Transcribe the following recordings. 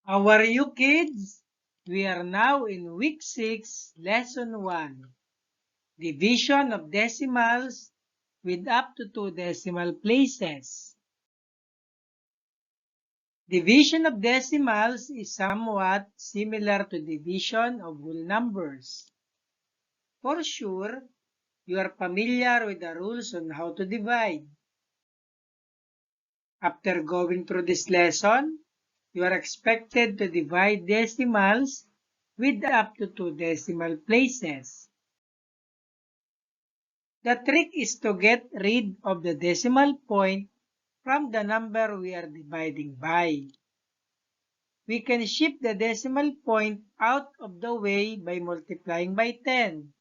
How are you, kids? We are now in week 6, lesson 1. Division of decimals with up to 2 decimal places. Division of decimals is somewhat similar to division of whole numbers. For sure, you are familiar with the rules on how to divide. After going through this lesson, you are expected to divide decimals with up to 2 decimal places. The trick is to get rid of the decimal point from the number we are dividing by. We can shift the decimal point out of the way by multiplying by 10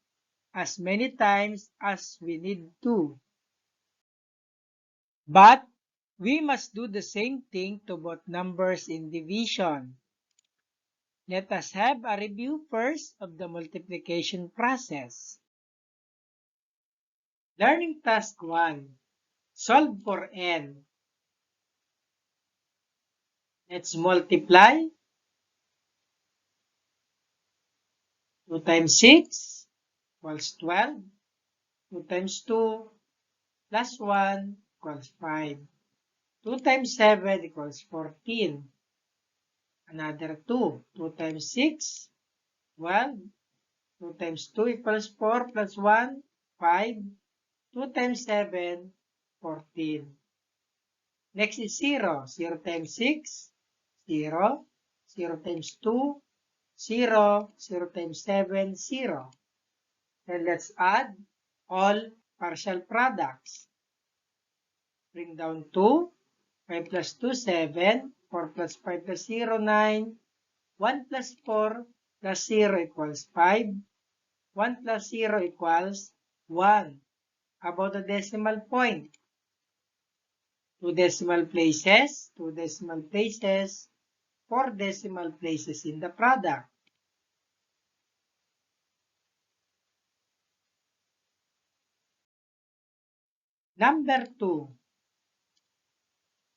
as many times as we need to. But we must do the same thing to both numbers in division. Let us have a review first of the multiplication process. Learning task 1. Solve for n. Let's multiply 2 times 6 equals 12. 2 times 2 plus 1 equals 5. 2 times 7 equals 14. Another 2. 2 times 6, 12. 2 times 2 equals 4 plus 1, 5. 2 times 7, 14. Next is 0. 0 times 6, 0. 0 times 2, 0. 0 times 7, 0. Then let's add all partial products. Bring down 2. 5 plus 2, 7. 4 plus 5 plus 0, 9. 1 plus 4 plus 0 equals 5. 1 plus 0 equals 1. About the decimal point. 2 decimal places, 2 decimal places, 4 decimal places in the product. Number 2.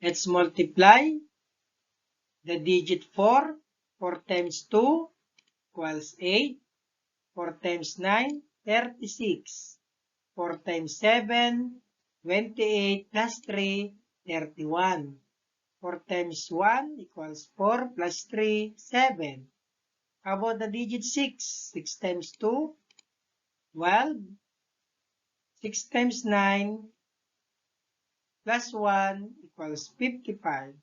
Let's multiply the digit 4. 4 times 2 equals 8. 4 times 9, 36. 4 times 7, 28 plus 3, 31. 4 times 1 equals 4 plus 3, 7. How about the digit 6? 6 times 2, 12. 6 times 9 plus 1 equals 55.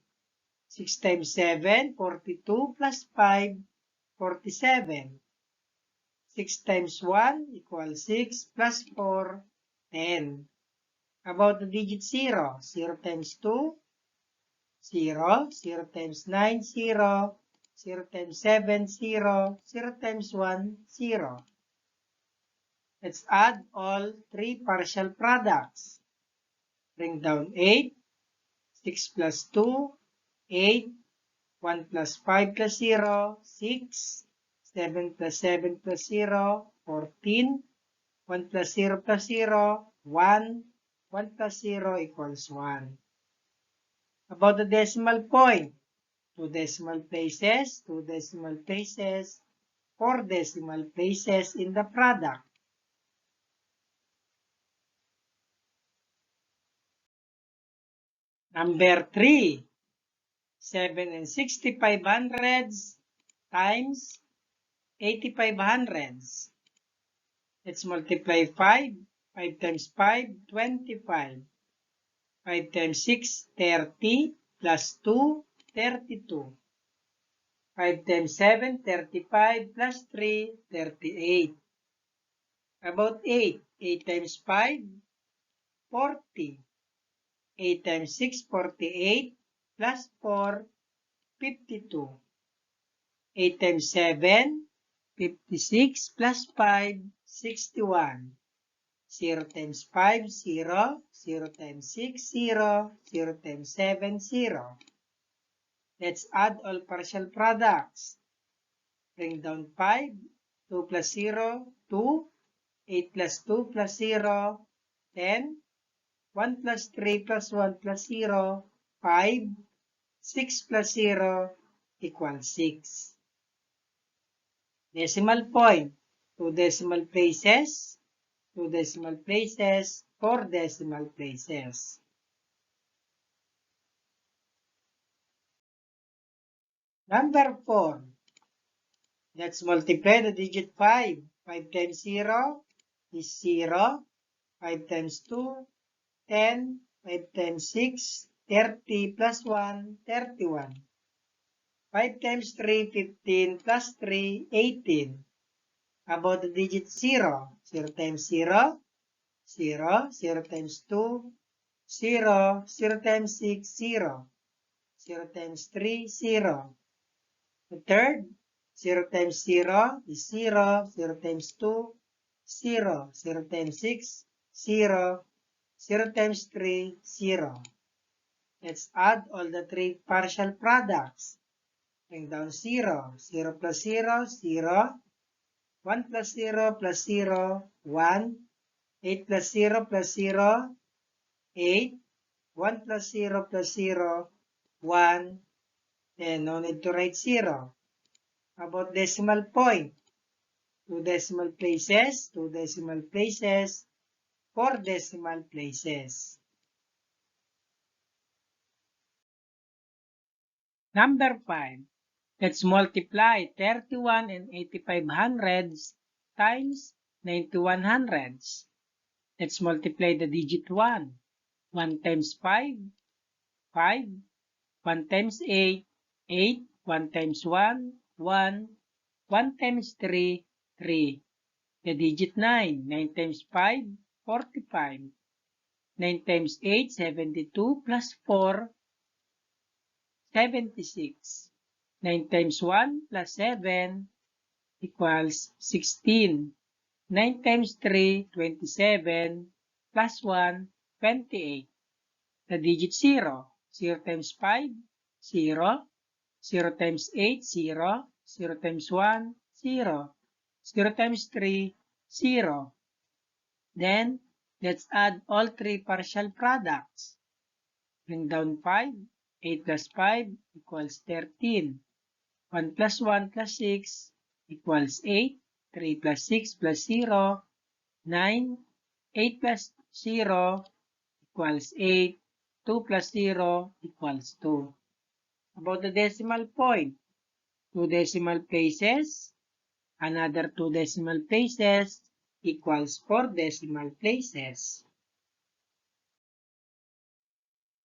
6 times 7, 42 plus 5, 47. 6 times 1 equals 6 plus 4, 10. About the digit 0? 0 times 2, 0. 0 times 9, 0. 0 times 7, 0. 0 times 1, 0. Let's add all 3 partial products. Bring down 8. 6 plus 2, 8. 1 plus 5 plus 0, 6. 7 plus 7 plus 0, 14. 1 plus 0 plus 0, 1. 1 plus 0 equals 1. About the decimal point, 2 decimal places, 2 decimal places, 4 decimal places in the product. Number 3, 7 and 65 hundredths times 85 hundredths. Let's multiply 5. 5 times 5, 25. 5 times 6, 30. Plus 2, 32. 5 times 7, 35. Plus 3, 38. About 8. 8 times 5, 40. 8 times 6, 48. Plus 4, 52. 8 times 7, 56. Plus 5, 61. 0 times 5, 0. 0 times 6, 0. 0 times 7, 0. Let's add all partial products. Bring down 5. 2 plus 0, 2. 8 plus 2 plus 0, 10. 1 plus 3 plus 1 plus 0, 5. 6 plus 0, equals 6. Decimal point, 2 decimal places, 2 decimal places, 4 decimal places. Number 4. Let's multiply the digit 5. 5 times 0 is 0. 5 times 2, 10. 5 times 6, 30 plus 1, 31. 5 times 3, 15 plus 3, 18. About the digit 0. 0 times 0, 0. 0 times 2, 0. 0 times 6, 0. 0 times 3, 0. The third, 0 times 0 is 0. 0 times 2, 0. 0 times 6, 0. 0 times 3, 0. Let's add all the three partial products. Bring down 0. 0 plus 0, 0. 1 plus 0 plus 0, 1. 8 plus 0 plus 0, 8. 1 plus 0 plus 0, 1. Then no need to write 0. About decimal point. 2 decimal places, 2 decimal places, 4 decimal places. Number 5. Let's multiply 31 and 85 hundredths times 91 hundredths. Let's multiply the digit 1. 1 times 5, 5. 1 times 8, 8. 1 times 1, 1. 1 times 3, 3. The digit 9. 9 times 5, 45. 9 times 8, 72 plus 4, 76. 9 times 1 plus 7 equals 16. 9 times 3, 27 plus 1, 28. The digit 0. 0 times 5, 0. 0 times 8, 0. 0 times 1, 0. 0 times 3, 0. Then, let's add all three partial products. Bring down 5. 8 plus 5 equals 13. 1 plus 1 plus 6 equals 8. 3 plus 6 plus 0, 9. 8 plus 0 equals 8. 2 plus 0 equals 2. About the decimal point. 2 decimal places. Another 2 decimal places equals 4 decimal places.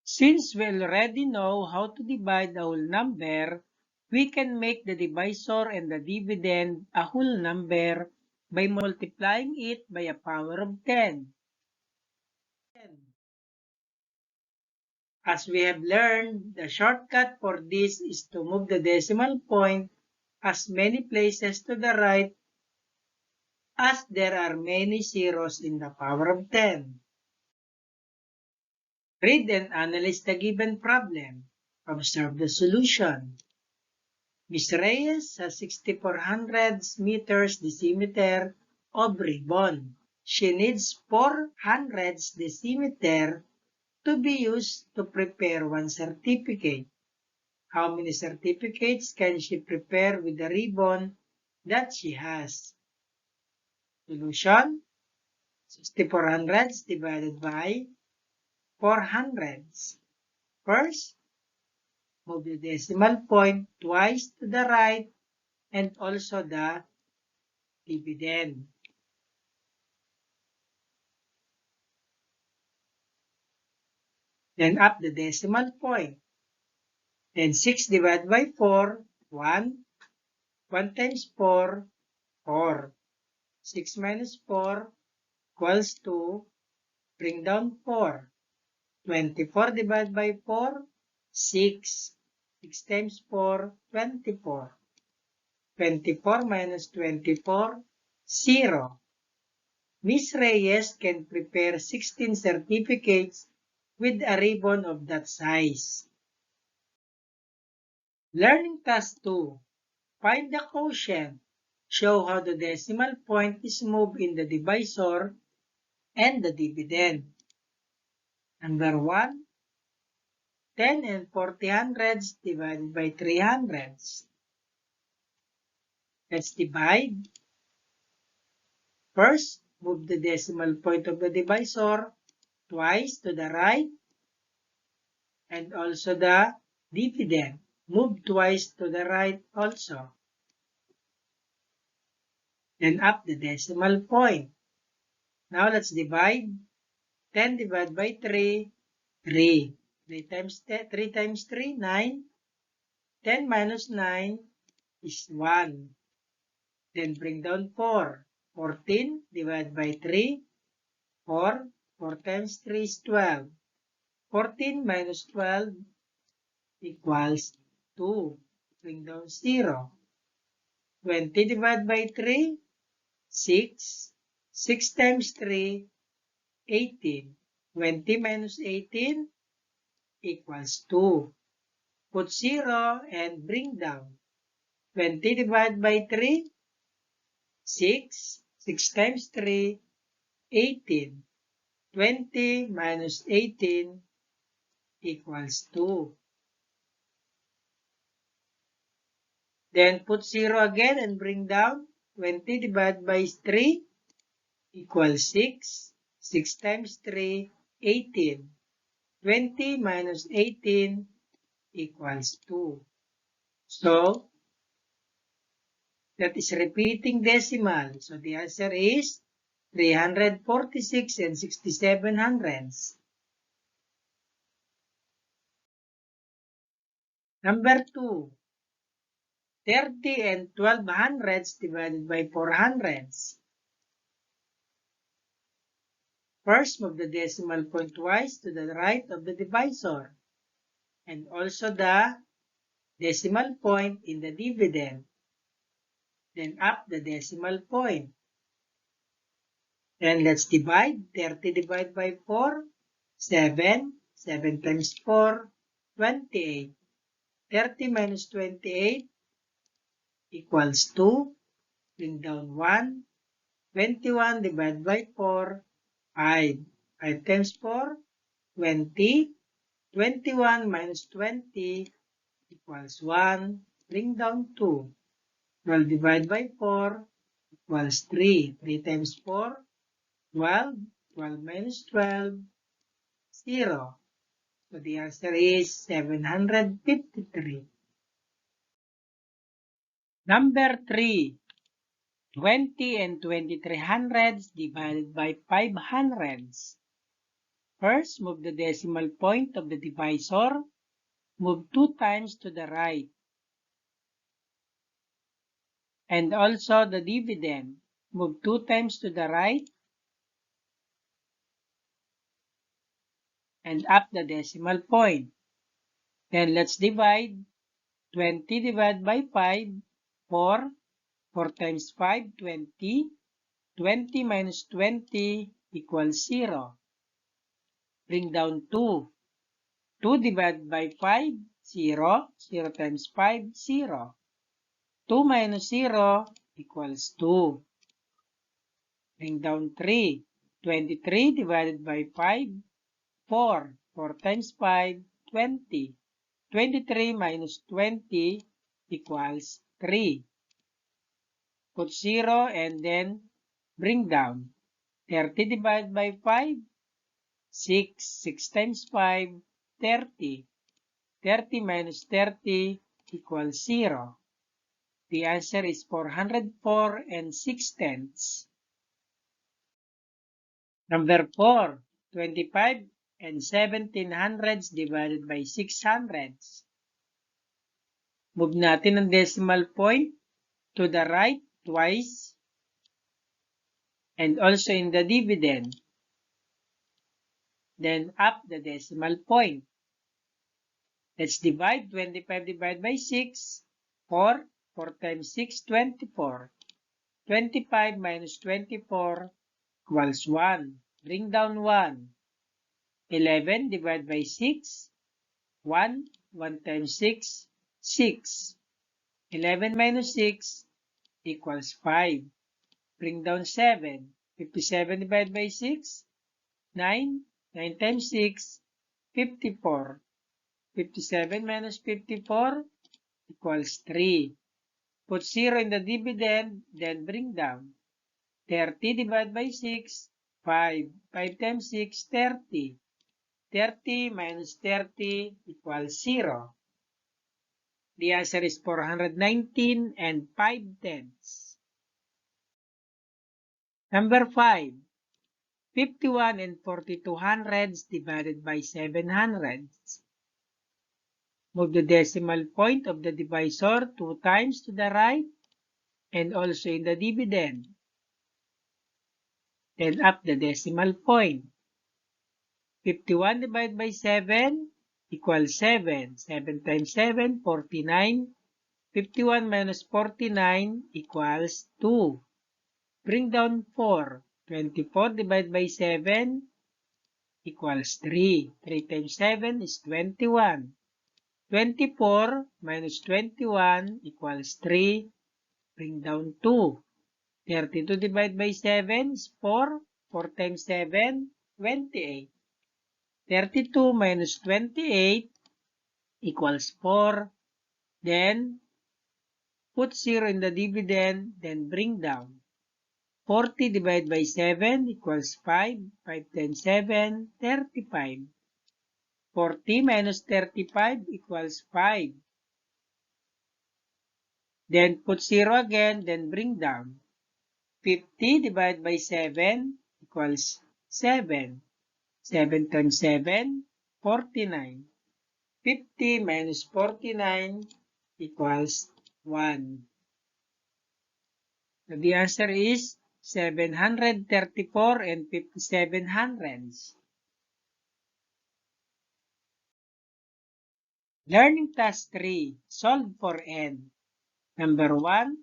Since we already know how to divide a whole number, we can make the divisor and the dividend a whole number by multiplying it by a power of 10. As we have learned, the shortcut for this is to move the decimal point as many places to the right as there are many zeros in the power of 10. Read and analyze the given problem. Observe the solution. Ms. Reyes has 64 hundredths meters decimeter of ribbon. She needs 4 hundredths decimeter to be used to prepare one certificate. How many certificates can she prepare with the ribbon that she has? Solution: 64 hundredths divided by 4 hundredths. First, move the decimal point twice to the right and also the dividend. Then up the decimal point. Then 6 divided by 4, 1. 1 times 4, 4. 6 minus 4 equals 2. Bring down 4. 24 divided by 4, 6. 6 times 4, 24. 24 minus 24, 0. Ms. Reyes can prepare 16 certificates with a ribbon of that size. Learning Task 2. Find the quotient. Show how the decimal point is moved in the divisor and the dividend. Number 1. 10 and 40 hundredths divided by 3 hundredths. Let's divide. First, move the decimal point of the divisor twice to the right, and also the dividend. Move twice to the right also. Then up the decimal point. Now let's divide. 10 divided by 3, 3. 3 times 3, 9. 10 minus 9 is 1. Then bring down 4. 14 divided by 3, 4. 4 times 3 is 12. 14 minus 12 equals 2. Bring down 0. 20 divided by 3, 6. 6 times 3, 18. 20 minus 18 equals 2. Put 0 and bring down. 20 divided by 3, 6. 6 times 3, 18. 20 minus 18 equals 2. Then put 0 again and bring down. 20 divided by 3 equals 6. 6 times 3, 18. 20 minus 18 equals 2. So, that is repeating decimal. So, the answer is 346 and 67 hundredths. Number 2. 30 and 12 hundredths divided by 4 hundredths. First, move the decimal point twice to the right of the divisor, and also the decimal point in the dividend. Then up the decimal point. Then let's divide. 30 divided by 4, 7. 7 times 4, 28. 30 minus 28 equals 2. Bring down 1. 21 divided by 4, 5. 5 times 4, 20. 21 minus 20 equals 1. Bring down 2. 12 divided by 4 equals 3. 3 times 4, 12. 12 minus 12, 0. So the answer is 753. Number 3. 20 and 23 hundredths divided by 5 hundredths. First, move the decimal point of the divisor. Move 2 times to the right. And also the dividend. Move 2 times to the right. And up the decimal point. Then let's divide. 20 divided by 5, 4. 4 times 5, 20. 20 minus 20 equals 0. Bring down 2. 2 divided by 5, 0. 0 times 5, 0. 2 minus 0 equals 2. Bring down 3. 23 divided by 5, 4. 4 times 5, 20. 23 minus 20 equals 3. Put 0 and then bring down. 30 divided by 5, 6. 6 times 5, 30. 30 minus 30 equals 0. The answer is 404 and 6/10. Number 4. 25 and 17 hundredths divided by 6 hundredths. Move natin ang decimal point to the right twice, and also in the dividend. Then up the decimal point. Let's divide. 25 divided by 6, 4. 4 times 6, 24. 25 minus 24 equals 1. Bring down 1. 11 divided by 6, 1. 1 times 6, 6. 11 minus 6 equals 5. Bring down 7. 57 divided by 6, 9. 9 times 6, 54. 57 minus 54 equals 3. Put 0 in the dividend, then bring down. 30 divided by 6, 5. 5 times 6, 30. 30 minus 30 equals 0. The answer is 419 and 5/10. Number 5. 51 and 42 hundredths divided by 7 hundredths. Move the decimal point of the divisor 2 times to the right and also in the dividend. Then up the decimal point. 51 divided by 7 equals 7. 7 times 7, 49. 51 minus 49 equals 2. Bring down 4. 24 divided by 7 equals 3. 3 times 7 is 21. 24 minus 21 equals 3. Bring down 2. 32 divided by 7 is 4. 4 times 7, 28. 32 minus 28 equals 4. Then, put 0 in the dividend, then bring down. 40 divided by 7 equals 5. 5 times 7, 35. 40 minus 35 equals 5. Then put 0 again, then bring down. 50 divided by 7 equals 7. 7 times 7, 49. 50 minus 49 equals 1. So the answer is 734 and 57 hundredths. Learning task 3. Solve for n. Number 1.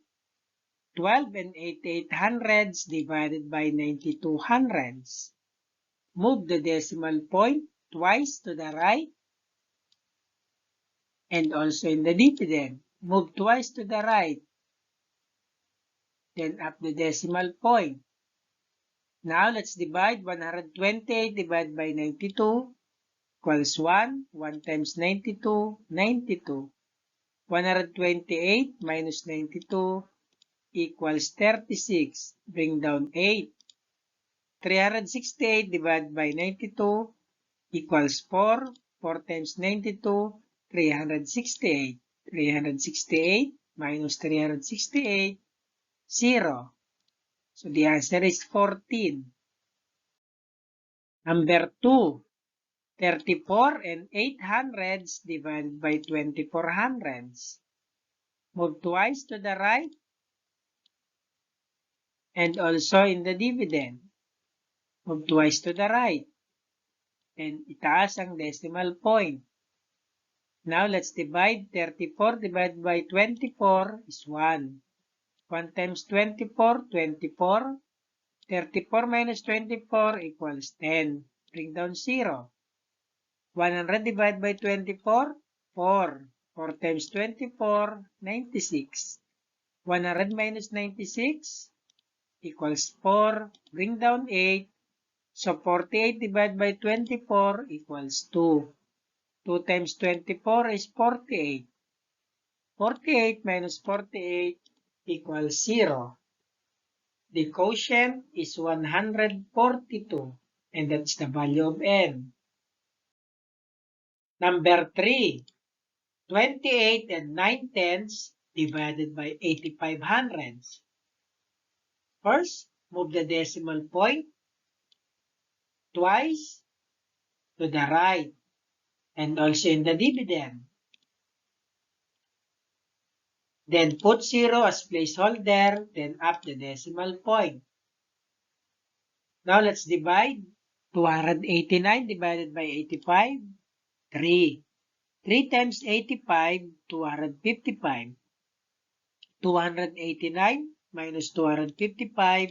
12 and 88 hundredths divided by 92 hundredths. Move the decimal point twice to the right and also in the dividend. Move twice to the right, then up the decimal point. Now let's divide 128 divided by 92 equals 1. 1 times 92, 92. 128 minus 92 equals 36. Bring down 8. 368 divided by 92 equals 4. 4 times 92, 368. 368 minus 368, 0. So the answer is 14. Number 2. 34 and 8 hundredths divided by 24 hundredths. Move twice to the right and also in the dividend. Move twice to the right and itaas ang decimal point. Now let's divide 34 divided by 24 is 1. 1 times 24, 24. 34 minus 24 equals 10. Bring down 0. 100 divided by 24, 4. 4 times 24, 96. 100 minus 96 equals 4. Bring down 8. So 48 divided by 24 equals 2. 2 times 24 is 48. 48 minus 48 equals 0. The quotient is 142, and that's the value of n. Number 3. 28 and 9/10 divided by 85 hundredths. First, move the decimal point twice to the right and also in the dividend. Then put 0 as placeholder, then up the decimal point. Now let's divide 289 divided by 85, 3. 3 times 85, 255. 289 minus 255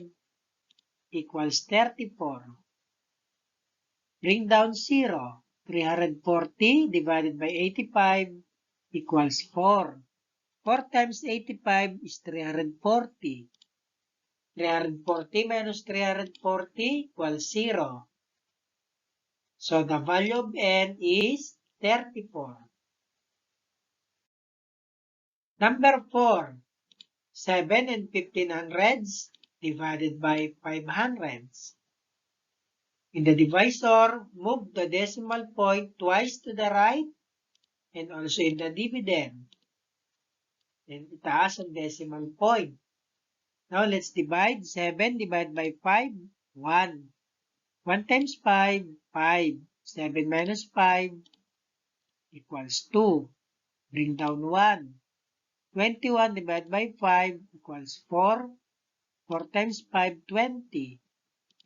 equals 34. Bring down 0. 340 divided by 85 equals 4. 4 times 85 is 340. 340 minus 340 equals 0. So the value of n is 34. Number 4, 7 and 1500s divided by 500s. In the divisor, move the decimal point twice to the right and also in the dividend. Then itaas ang decimal point. Now let's divide 7 divided by 5, 1. 1 times 5, 5. 7 minus 5 equals 2. Bring down 1. 21 divided by 5 equals 4. 4 times 5, 20.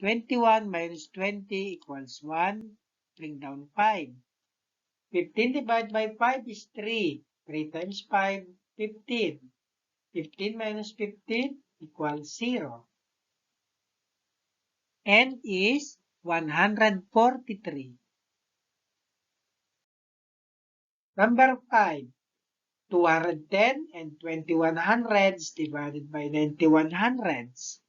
21 minus 20 equals 1. Bring down 5. 15 divided by 5 is 3. 3 times 5, 15. 15 minus 15 equals 0. N is 143. Number 5. 210 and 21 hundreds divided by 91 hundreds.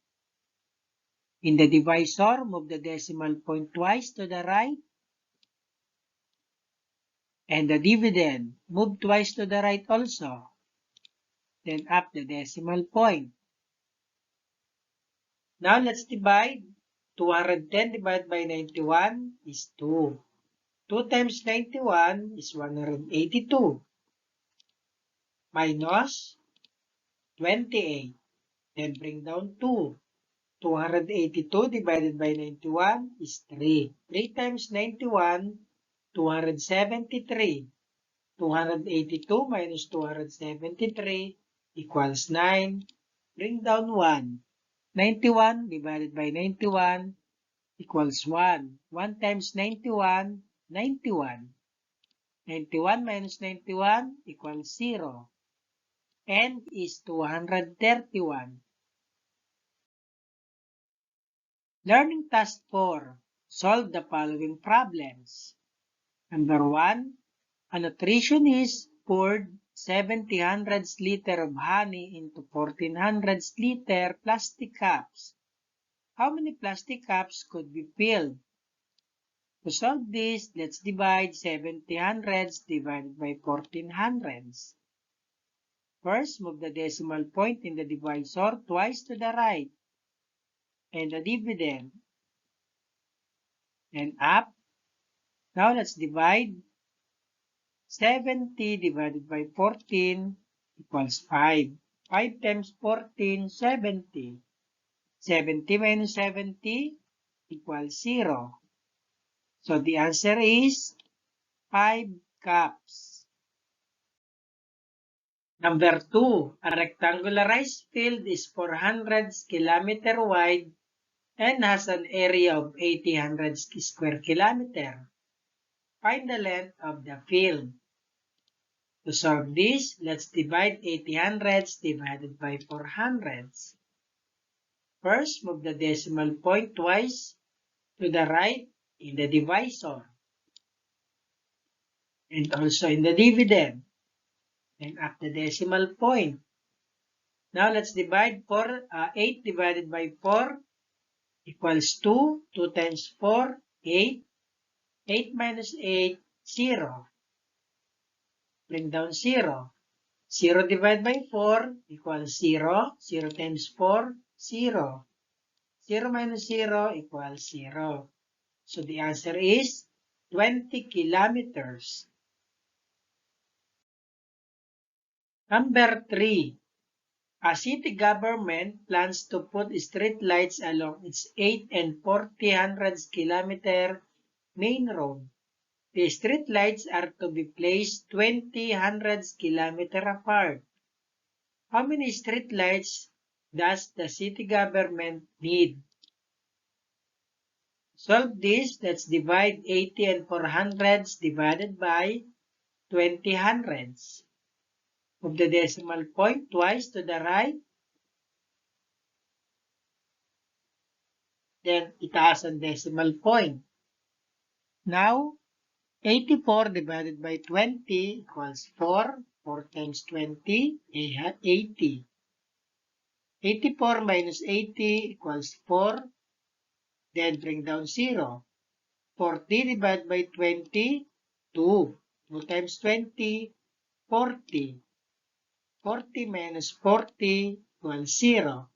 In the divisor, move the decimal point twice to the right. And the dividend, move twice to the right also. Then up the decimal point. Now let's divide. 210 divided by 91 is 2. 2 times 91 is 182. Minus 28. Then bring down 2. 282 divided by 91 is 3. 3 times 91, 273. 282 minus 273 equals 9. Bring down 1. 91 divided by 91 equals 1. 1 times 91, 91. 91 minus 91 equals 0. N is 231. Learning Task 4. Solve the following problems. Number 1. A nutritionist poured 700 liters of honey into 1400 liter plastic cups. How many plastic cups could be filled? To solve this, let's divide 700 divided by 1400. First, move the decimal point in the divisor twice to the right. And the dividend. And up. Now let's divide 70 divided by 14 equals 5. 5 times 14, 70. 70 minus 70 equals 0. So the answer is 5 cups. Number 2. A rectangularized field is 400 kilometer wide and has an area of 800 square kilometer. Find the length of the field. To solve this, let's divide 800 divided by 400. First, move the decimal point twice to the right in the divisor. And also in the dividend. And up the decimal point. Now let's divide 8 divided by 4 equals 2. 2 times 4, 8. 8 minus 8, 0. Bring down 0. 0 divided by 4 equals 0. 0 times 4, 0. 0 minus 0 equals 0. So the answer is 20 kilometers. Number 3. A city government plans to put street lights along its 8 and 400 kilometer main road. The street lights are to be placed 200 kilometer apart. How many street lights does the city government need? Solve this. Let's divide 80 and 400 divided by 20 hundreds. Move the decimal point twice to the right. Then itaas ang decimal point. Now, 84 divided by 20 equals 4. 4 times 20, 80. 84 minus 80 equals 4. Then bring down 0. 40 divided by 20, 2. 2 times 20, 40. 40 minus 40 equals 0.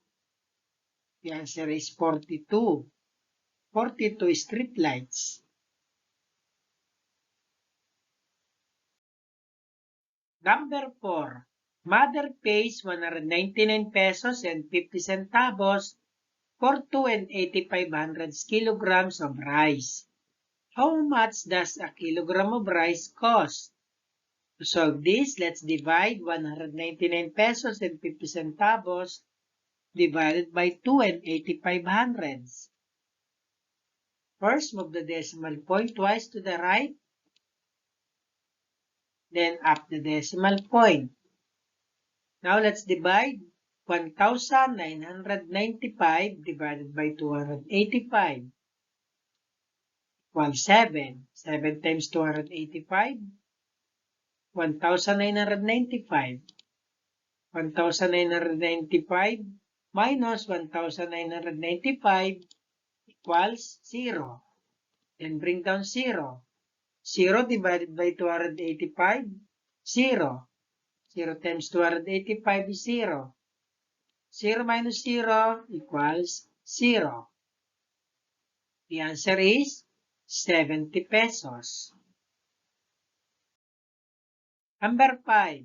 The answer is 42. 42 streetlights. Number 4. Mother pays 199 pesos and 50 centavos for 2 and 8,500 kilograms of rice. How much does a kilogram of rice cost? To solve this, let's divide 199 pesos and 50 centavos divided by 2 and 8,500. First, move the decimal point twice to the right, then up the decimal point. Now, let's divide 1,995 divided by 285 equals 7. 7 times 285, 1,995. 1,995 minus 1,995 equals 0. Then bring down 0. 0 divided by 285, 0. 0 times 285 is 0. 0 minus 0 equals 0. The answer is 70 pesos. Number 5.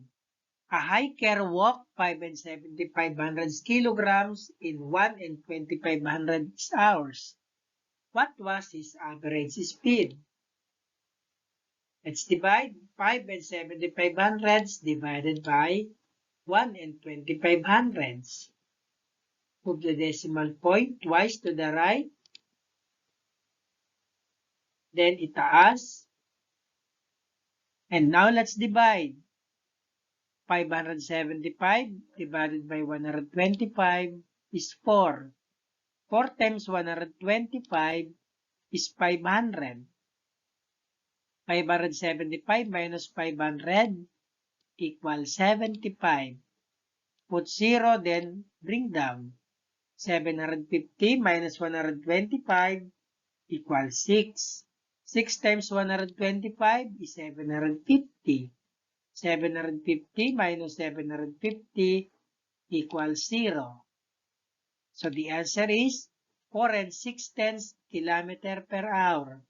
A hiker walked 5 and 7,500 kilograms in 1 and 2,500 hours. What was his average speed? Let's divide 5 and 7,500 divided by 1 and 2,500. Move the decimal point twice to the right. Then itaas. And now let's divide. 575 divided by 125 is 4. 4 times 125 is 500. 575 minus 500 equals 75. Put 0, then bring down. 750 minus 125 equals 6. 6 times 125 is 750. 750 minus 750 equals 0. So the answer is 4 and 6/10 km per hour.